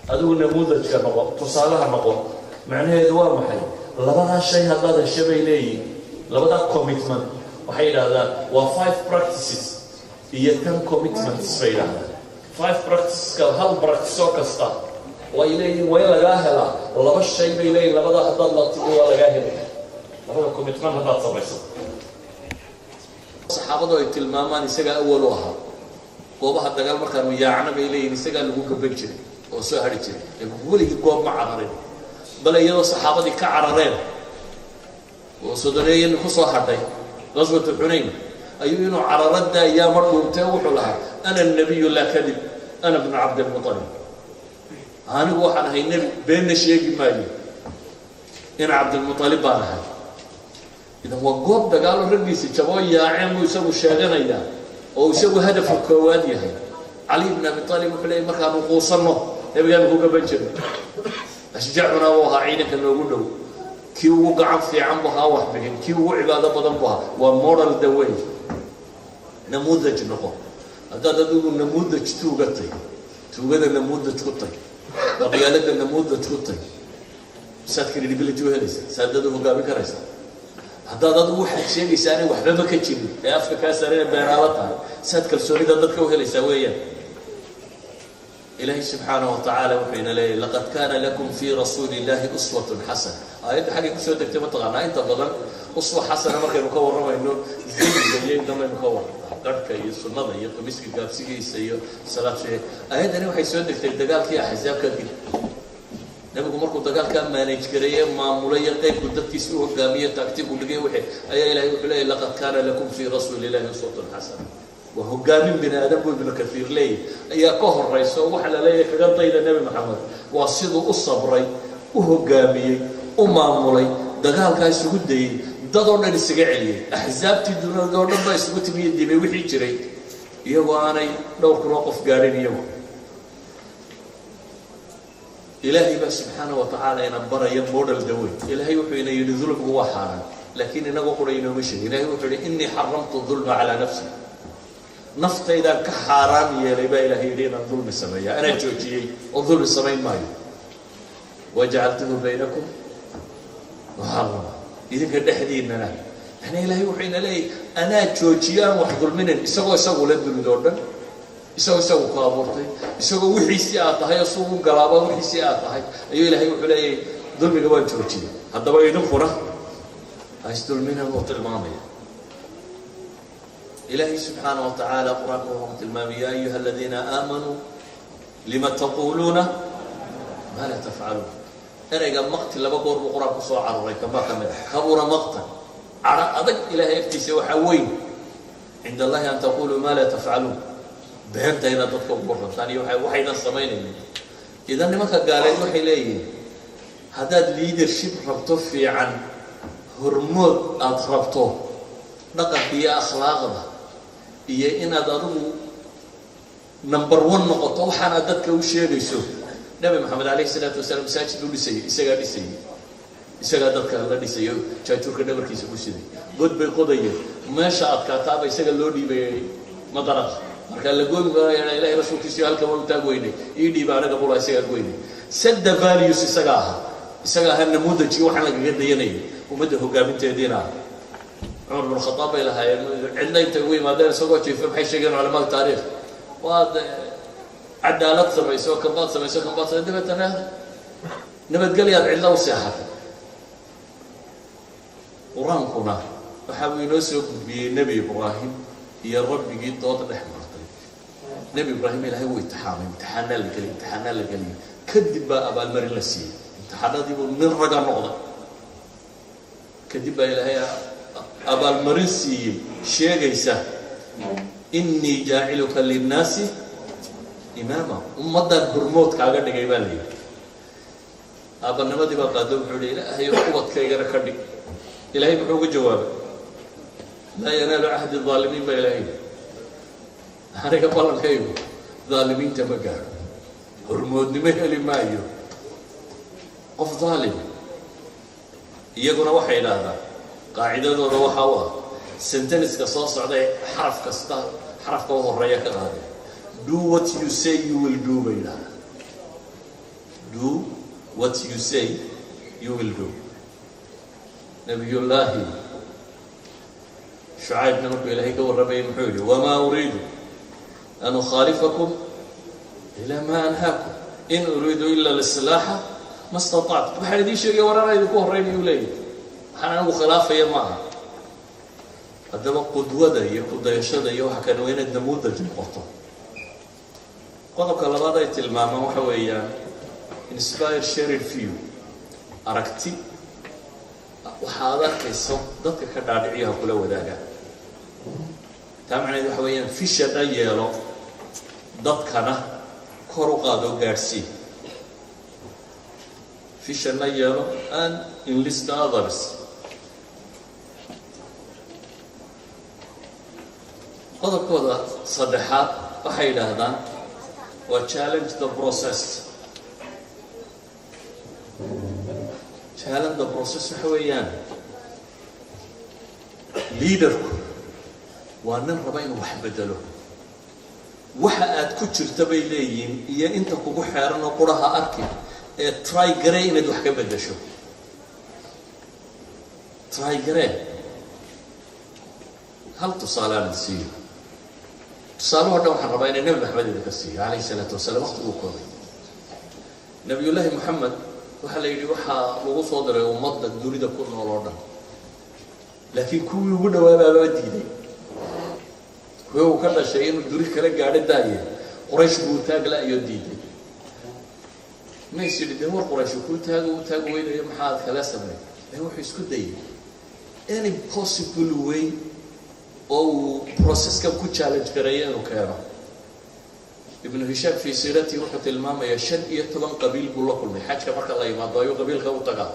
هذا هو النموذج كنقط تصالها نقط معناه دوام محي لبدا شيء هذا الشيء بيني لبدا commitment وحيد هذا و5 practices هي 10 commitments بين هذا 5 practices كهل practice كستا وإليه وين لقاها لبدا الشيء بيني لبدا هذا الله تقول لقاها لبدا commitment هذا صبيص صحابته يتلمامان يسقى أولها قوبها الدجال مركان وياعنا بيني يسقى لقوك بنجري وسهر يجري يقول لي قوب مع عرين بل يلا صحابتي كعررين وصدرين خصوا حدي غزوة حنين أيوة عررت يا مرض تروح لها أنا النبي لا كذب أنا ابن عبد المطلب أنا واحد هاي النبي بين شيء مالي أنا عبد المطلب أنا هاي إذا هو قوب ده قالوا ربي سجوا يا عم ويسووا الشاغنة يا أو يسووا هدف الكوادي هاي علي بن أبي طالب وحلي مركان وقوصنا يبقى نقول قبل أشجعنا وها عينك إنه يقولوا كيو وقع في عمها وحبهم كيو عبادة بدنبها ومورال دوي نموذج نقول هذا تقول نموذج توقتي نموذج قطي قبيلة نموذج قطي ساد credibility وهلسة ساد ده مقابل كرسة هذا تقول واحد شيء يساري وحبة ما كتشيل يا أفكار سارين بينالتها ساد كرسوني ده كوهلسة ويا إلهي سبحانه وتعالى وحين لي لقد كان لكم في رسول الله أسوة حسنة أنت حاجة كسوة تكتب طغانا أنت بدل أسوة حسنة ما كان مكور رما إنه زين زين دم مكور قرك يسون نضي يقميس كجابسي يسيو صلاة شيء أهيد أنا وحي سوى تكتب دجال كي أحزاب كذي نبغى مركو دجال كم مانيج كريه معمولية قيد كدت كسوة قامية تكتب ولقيه وحي أي إلهي وحي لقد كان لكم في رسول الله أسوة حسنة وهو قامين بن آدم وابن كثير ليه أي كهر رئيس وحلا ليه كجنطة إلى النبي محمد وصيدوا الصبري وهو قامي ومعمولي دجال كايس ودي دادورنا للسجاعلي أحزاب تدور دورنا ما يسقط بيدي بوحي جري يواني لو كنوقف قارين يوم إلهي بس سبحانه وتعالى ينبر يمور الدوي إلهي وحين يذلك هو حالا لكن نقول إنه مش إلهي وحين إني حرمت الظلم على نفسي نفط إذا كحرام يلبى إلهي لنا الظلم السماء أنا جوجي الظلم السماء ماي وجعلته بينكم محرما إذا كان حديثنا يعني إلهي وحين لي أنا جوجيان وحضر منن يسوي لدل دورن يسوي كابورتي يسوي وحيسيات هاي يسوي قلابة وحيسيات هاي أيوة إلهي وحلي ظلم جوان جوجي هذا بقى يدم فرة هيستول منها وقت الماضي إلهي سبحانه وتعالى قرآن وقت الماضي يا أيها الذين آمنوا لما تقولون ما لا تفعلون أنا قال مقتل لما بقول بقرآن كسوع عرّي كما كمل كبر مقتل على أدق إلهي افتيسي وحوين عند الله أن تقولوا ما لا تفعلون بهمت هنا تطلق بقرآن ثاني وحيدا الصمين إذا ما قال يوحي لي هذا leadership ربطه في عن هرمود أضربته نقل هي أخلاقه هي إن أضربه نمبر 1 نقطة وحنا دتك وشيء يسوع نبي محمد عليه الصلاة والسلام ساجد له لسي إسقى لسي إسقى دتك الله لسي جاتور كده بركيس بوسيدي قد بقضية ما شاء كتاب إسقى لودي بمدرج قال لقوم يا إلهي رسول كيسي هل كمان تقويني يدي بعد قبول إسقى قويني set the values إسقاها النموذج وحنا قد يني ومده قابل تدينا عمر بن الخطاب إلى هاي عندنا يتقوي ما دار سوقتي في بحي شيء علماء التاريخ وهذا عدالات سميسوا كبات سميسوا كبات نبت أنا نبت قال يا علا وسياحة ورانكنا وحاول نسوق بنبي إبراهيم يا رب جيت ضاد الأحمر نبي إبراهيم إلى هو امتحاننا الكليم كذب أبا المري لسي امتحانات يقول من رجع نقطة كذب إلى هي أبا المرسي شيء جيسه إني جاعلك للناس إماما ومدى الهرموت كاغر نجيبان لي أبا النمدي بقى قادم حولي لا هي قوة كي يركض إلهي بحوق الجواب لا ينال عهد الظالمين بإلهي هذا قبل الكيو ظالمين تبقى هرموت نمه لما قف ظالم يقول وحي هذا قاعدة روحوا سنتنس قصاص عليه حرف كستا حرف كوه الرياء كذا do what you say you will do بينا do what you say you will do نبي الله شعيب نمك إلهي كور ربي محولي وما أريد أن أخالفكم إلى ما أنهاكم إن أريد إلا الإصلاح ما استطعت بحال دي شيء ورانا يكون ريني ولي أنا مخالفة يا معه هذا قدوة يقود يشهد أيها كان وين النموذج القطع قطع كلامه يتلمام وحويا inspire share view أركتي وحاضر كيسو ضد كدارعيها كل وداعا تمعني وحويا في شدة يلو ضد كنا كروقادو جارسي في شدة يلو and enlist others qodobkooda saddexaad waxay yidhaahdaan waa challenge the process waxa weeyaan leaderku waa nin raba inuu wax bedelo waxa aad ku jirta bay leeyihiin iyo inta kugu xeeran oo quraha arki ee try garee inaad wax ka bedesho try garee hal tusaalaan siiyo صالح ده وحنا ربنا النبي محمد الكسي عليه الصلاة والسلام وقت وكوبي نبي الله محمد وحلا يجي وحى لغو صدر ومضى الدوري ده كله على لكن كل يقول ولا بديني هو كذا شيء الدوري كله قاعد داير قريش بوتاج لا يديني ما يصير يدور قريش كل تاج وين يوم حاد ثلاثة من هو حيسكت داير any possible way أو process كم كل challenge كريان وكيرا ابن هشام في سيرته وقت المام يشن يتبع قبيل بقول كل من حاجة مرك الله يما ضايو قبيل خو تقع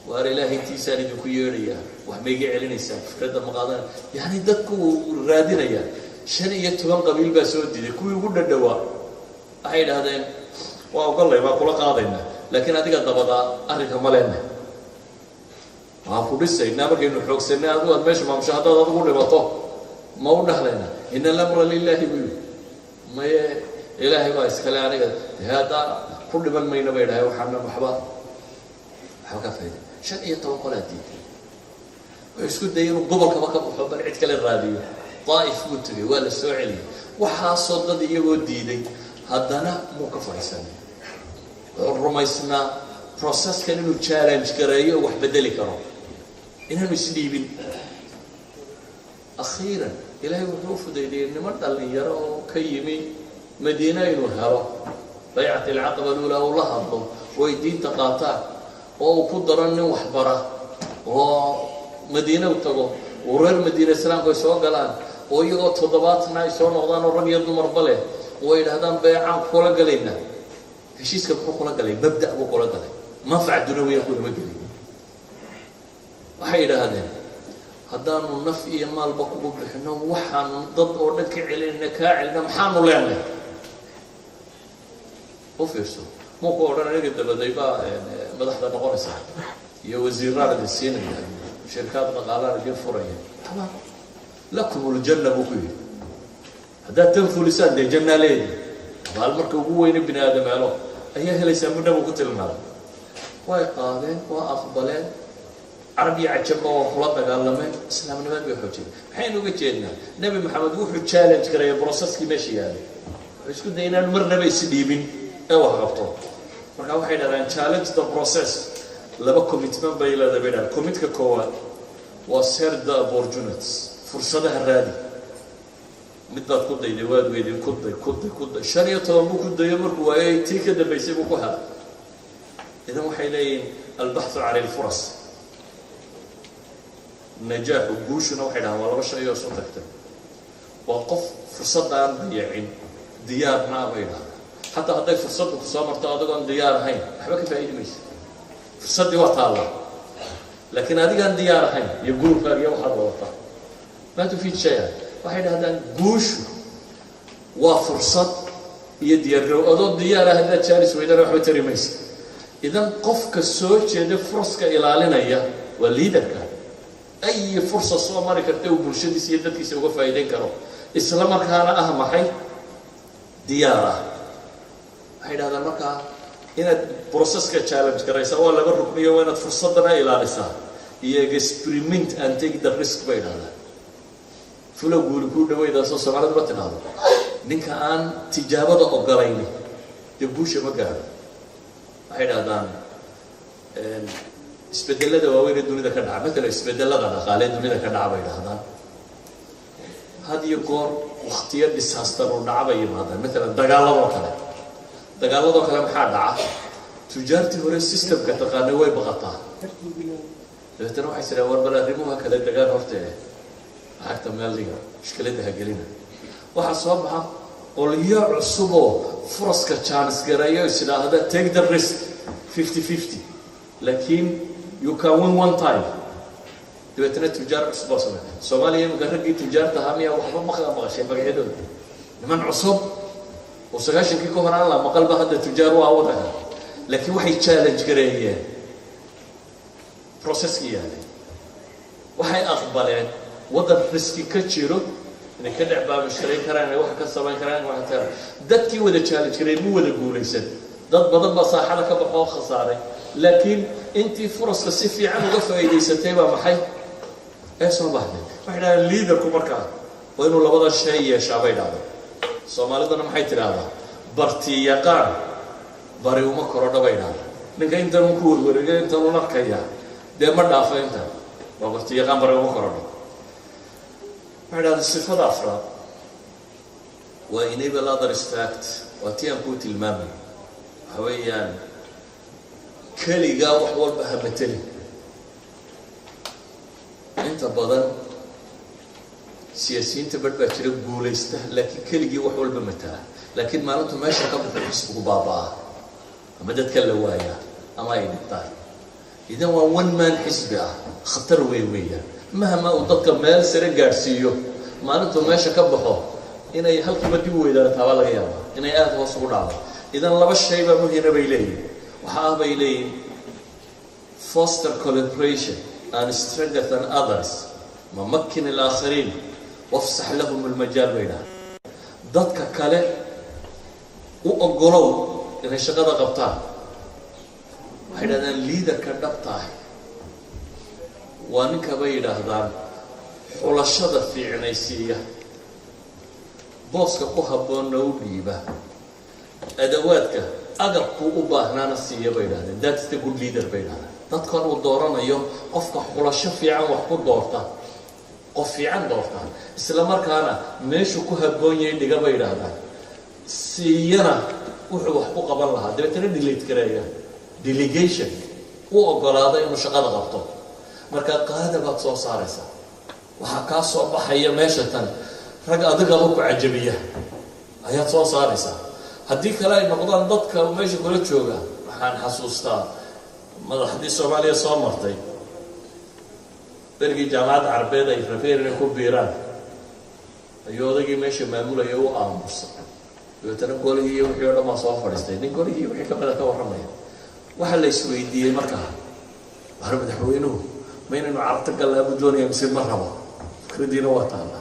وأرى الله تيسان دكويريا وحميجي علينا يسافر كذا مقادنا يعني دكو رادنا يا شن يتبع قبيل بسود دي كوي يقول الدواء أحيد هذين وأقول الله ما كل قاضينا لكن هذيك الضبطة أريك مالنا عفوا لسه إنما كأنه حق سنة هذا ماشي ما مش هذا تقول لبطه ما هو نحلنا إن الأمر لله بيو ما إلهي ما يسكله عليك هذا كل من ما ينبغي وحنا محبا حكى فيه شن يتوقع لدي isku day inuu gobolka ka baxo bal cid kale raadiyo Taif buu tagay waa la soo celiyay waxa soo dad iyagoo diiday haddana muu ka fadhiisanay rumaysna process-kan inuu challenge gareeyo wax bedeli karo inaanu isdhiibin akhiiran ilaahay wuxuu fudeeyay niman dhalinyaro oo ka yimi Madiina inuu helo bay'at al-aqaba lula oo la hadlo way diinta qaataan oo ku daran nin wax bara oo Madiina u tago wareer Madiina islaamku soo galaan oo iyagoo toddobaadna ay soo noqdaan oo rag iyo dumar bale way yiraahdaan bay'an kula galayna heshiiska wuxuu kula galay mabda' uu kula galay manfac dunawiya ku ma galay waxay yiraahdeen haddaanu naf iyo maalba ku bixino waxaan dad oo dhan ka celinna ka celina maxaanu leenahay وفيرسو مو كورنا نيجي دبديبا مدحنا نقولسا يا وزيران السين شركات مقالات رجال فرعيه تمام لكم الجنه بكل هذا تنفو لسان دي جنه ليه والمركب هو وين ابن ادم علو ايها اللي يسمونه وقت المال وقالين واقبلين عربي عجبه وخلط دغالمين اسلام نبات بحوجي حين وجهنا نبي محمد وحو تشالنج كريه بروسيسكي ماشي يعني isku dayna marna bay sidibin wax qabto marka waxay dhalaan challenge the process laba commitment bay la dabada commitka koowaad waa serda opportunities fursadaha raadi midbaad ku dayday waad weydin ku day shariyo toban ku dayo markuu waayay tii ka dambeysay ku hada idan waxay leeyihiin البحث عن الفرص نجاح وجوشنا waxay dhahaan waa laba shay oo soo tagtay waa qof fursadaan dayacin diyaarna bayda حتى هذا فرصة كسامر تاعدون ديار هين أحبك بعيد ميس فرصة دي وطالة لكن هذه كان ديار هين يقول فريق واحد وطا ما تفيد شيء واحد هذا جوش وفرصة يدير أدون ديار هذا تشارس وإذا راح بتري ميس إذا قف كسوتش هذا فرصة كإلالنا يا والليدر كان أي فرصة صومر كرتوا برشدي سيدتك يسوق فايدين كرو إسلام كان أهم حي دياره هذا مركا هنا بروسيس كتشالنج كريسا ولا بركبيه وين فرصتنا إلى لسا هي experiment and take the risk بين هذا فلو قول ده ويدا صوص على دبتنا هذا نك عن تجارة أقريني تبوش مقال هذا استبدل ده وين الدنيا ده كذا مثلا استبدل ده خالد الدنيا ده كذا بين هذا هذه يكون واختيار disaster ونعبة هذا مثلا دجالة وكذا dagaalada kale maxaa dhaca tujaartii hore systemka taqaanay way baqataa dadana waxay siraan war bal arrimuhu kala dagaan hortee xagta meeliga mushkilada gelina waxa soo baxa qoliyo cusub oo furaska chance gareeyo sida hada take the risk 50-50 laakiin you can win one time dadana tujaar cusub oo Soomaaliya mugarraqi tujaarta hamiya waxba ma maqashay magaceedood niman cusub وسجاشن كيكو هران لا مقلبه هذا تجار وعوضها لكن وحي تشالنج قريه بروسيس يعني وحي أقبلين وضع ريسكي كتشيرو إن كده عبارة مشتري كران واحد كسبان كران واحد ترى دتكي وده تشالنج قريه مو وده قوليسن ضد بدل بصاحة لك بقى خسارة لكن أنت فرص كسيفي عن وقفة إيدي ستيبا محي إيه صباح ده وإحنا الليدر كبركان وإنه لبضل الشيء يا شعبين هذا Soomaalidana maxay tiraahdaa barti yaqaan bari uma korodho bayna ninka inta uu ku warwareegay inta uu arkaya de ma dhaafay inta waa barti yaqaan bari uma korodho maxaa sifada afraad waa enable others fact waa tii ku tilmaamay hawayaan kaliga wax walba habatali inta badan سياسيين تبدأ تشرب جوليسته لكن كل جي وحول بمتاع لكن ما أنتم ماشي قبل حسب بابا ما تتكلم وياه أما ينطق إذا هو ون مان حسبه خطر ويوية مهما وضدك مال سرق جارسيو ما أنتم ماشي قبله هنا يهلك بديو إذا تابع غيابه هنا يأخذ وصول على إذا الله بس شيء بمهنا بيلين وحاب بيلين foster collaboration and strengthen others ممكن الآخرين وافسح لهم المجال بينها ضدك كله وأقولوا إن الشغل قبطان وحين الليدر كان قبطان وانك بيدهدان xulashada fiicnaysiiya booska ku habboon u dhiiba adawaadka agabku u baahnaana siiya bay yiraahdeen that's the good leader bay yiraahdeen dadkan uu dooranayo qofka xulasho fiican wax ku doorta qof fiican doorta isla markaana meeshu ku habboon yahay dhiga bay yiraahdeen siiyana wuxuu wax ku qaban lahaa dabeetana delete gareeya delegation uu ogolaaday inuu shaqada qabto marka qaada baad soo saaraysa waxa ka soo baxaya meesha tan rag adiga ku cajabiya ayaad soo saaraysa haddii kale ay noqdaan dadka meesha kula jooga waxaan xasuustaa madaxdii Soomaaliya soo martay bergi jaamacad Carbeed ay rafeerna ku biiraan ayoodagii meesha maamulaya uu aamusay dabeetana golihii wixii oo dhan soo fadhiistay nin golihii wixii ka mid ka waramaya waxa la isweydiiyay markaa madaxweynuhu ma inuu carabta galaabu doonaya mise ma rabo كردينا وطانا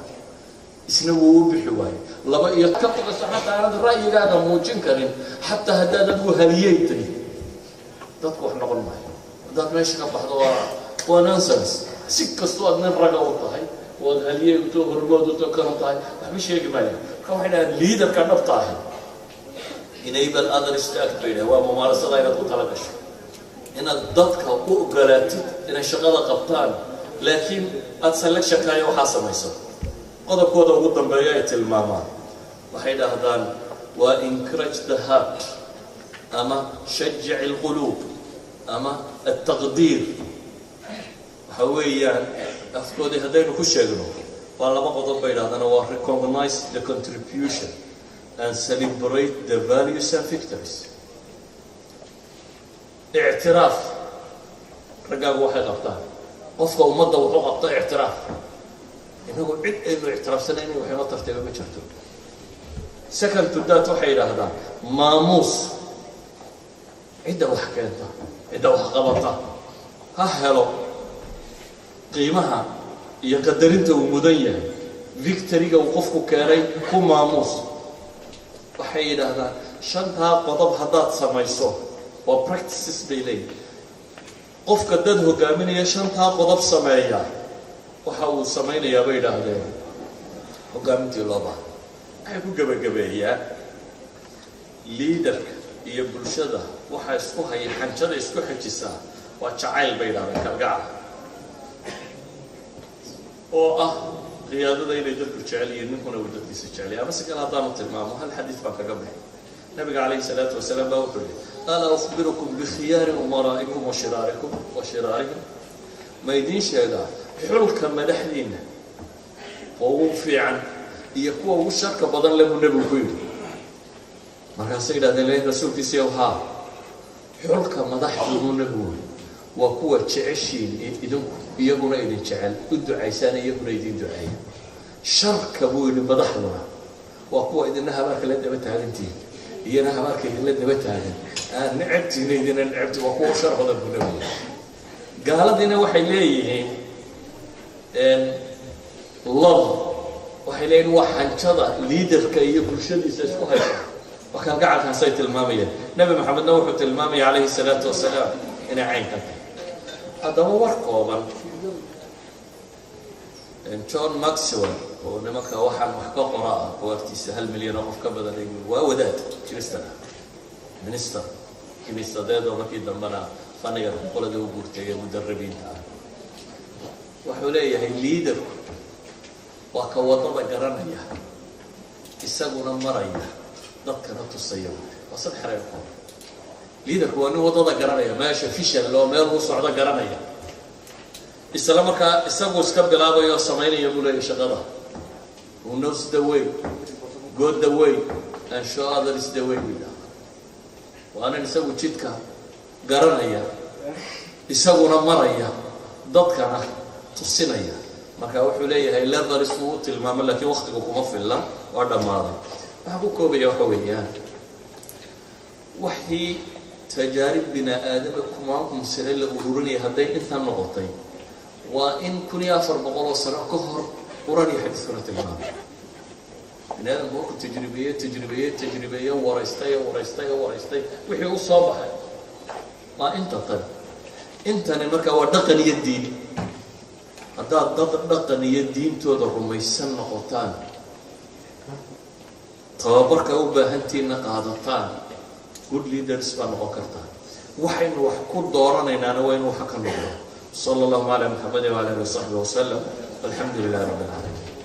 إسنوه بحواي لما يكتب الصحة على الرأي هذا موجين كريم حتى هذا وهليتني تذكر إحنا قلنا ده ماشي كبحضوا وننسنس سك الصوت من الرجع والطهي والهلية وتوه الرجود وتوكل الطهي مش هيك مالي كم حنا الليدر كان الطهي enable others to act بينه وممارسة غير مطلقة إن الضغط وقلات إن الشغلة قبطان لكن أتسلك شكاية وحاسة ميسر هذا كودا وقدم بياية الماما وحيدا هذان وencourage the heart أما شجع القلوب أما التقدير حويا أفكودي هذين كل شيء والله ما قدم بياية هذان هو recognize the contribution and celebrate the values and victories اعتراف رجال واحد أبطال qofka ummadda wuxuu qabtay اعتراف inagu cid aynu اعتراafsanayna waxay noo tartiiba ma jirto second to that waxay yiraahdaan maamuus cidda wax keenta cidda wax qabata ha helo qiimaha iyo qadarinta uu mudan yahay victory-ga uu qofku keenay ku maamuus waxay yiraahdaan shanta qodob haddaad samayso waa practices bay leeyihiin qofka dad hogaaminaya shanta qodob sameeya waxa uu sameeyaa bay yiraahdeen hogaamintii loo baahan ay ku gabagabeeyaan leader iyo bulshada waxa isku hayay xanjada isku xijisa waa jacayl bay yiraahdeen kalgacal oo ah qiyaadada inay dadku jecel yihiin ninkuna uu dadkiisa jecel yahay ama si kale haddaan tilmaamo hal xadiis baan kaga bixi nabiga calayhi salaatu wasalaam baa wuxuu yidhi ألا أخبركم بخيار أمرائكم وشرارهم ما يدين شيء حلك مدحدين وهو في عن يكون وشرك بدن له النبي كله مرة سيدة ذلك رسول في سيوها حلك مدحدين النبي وقوة تعشين إذن يقول إذن شعل الدعاء سنة يقول إذن دعاء شرك أبوه مدحنا وقوة إذن نها بارك لدى بتهالنتين هي نها بارك لدى بتهالن نعبت نيدنا نعبت وقوة شرف هذا البنوي قال دينا وحيليه الله وحيلين وحن كذا ليدر كي يكون شيء يسويه وكان قاعد في سيد المامية نبي محمد نوح المامية عليه الصلاة والسلام هنا عين كذا هذا هو ورقة جون ماكسويل ونمك واحد محقق قراءة وقت سهل مليون مفكر بدل ووداد كريستنا منستر كميستا ديدو markii dambana faniga qolada uu guurtay mudarribiinta wuxuu leeyahay leader waa ka wadada garanaya isaguna maraya dadkana tusaya waa saddex reer leader waa nin wadada garanaya meesha fishal loo meel uu socdo garanaya isla markaa isagu iska bilaabayo sameynaya buu leeyahay shaqada who knows the way go the way and show others the way وأنا نسوي جدك قرنيا يسوون مريا ضدكنا تصينيا ما كانوا حوليه هاي لذر صوت المملكة وقتكم في الله وعدا ماضي أحبكوا بيوحويا وحي تجارب بنا آدم كمان مسألة أوروني هذين إنسان نقطين وإن كني أفر بقول صراع كهر وراني حديث سورة المام من هذا الموقف تجريبية ورستي وحي الصباح ما أنت طيب أنت نمرك ودقني الدين haddaad dad dhaqan iyo diintooda rumaysan noqotaan tababarka u baahantiina qaadataan good leaders baa noqon kartaan waxaynu wax ku dooranaynaana waa inuu waxa ka noqdo sallallahu alayhi wa sallam wa alihi wa sahbihi wa sallam alhamdulillahi rabbil alamin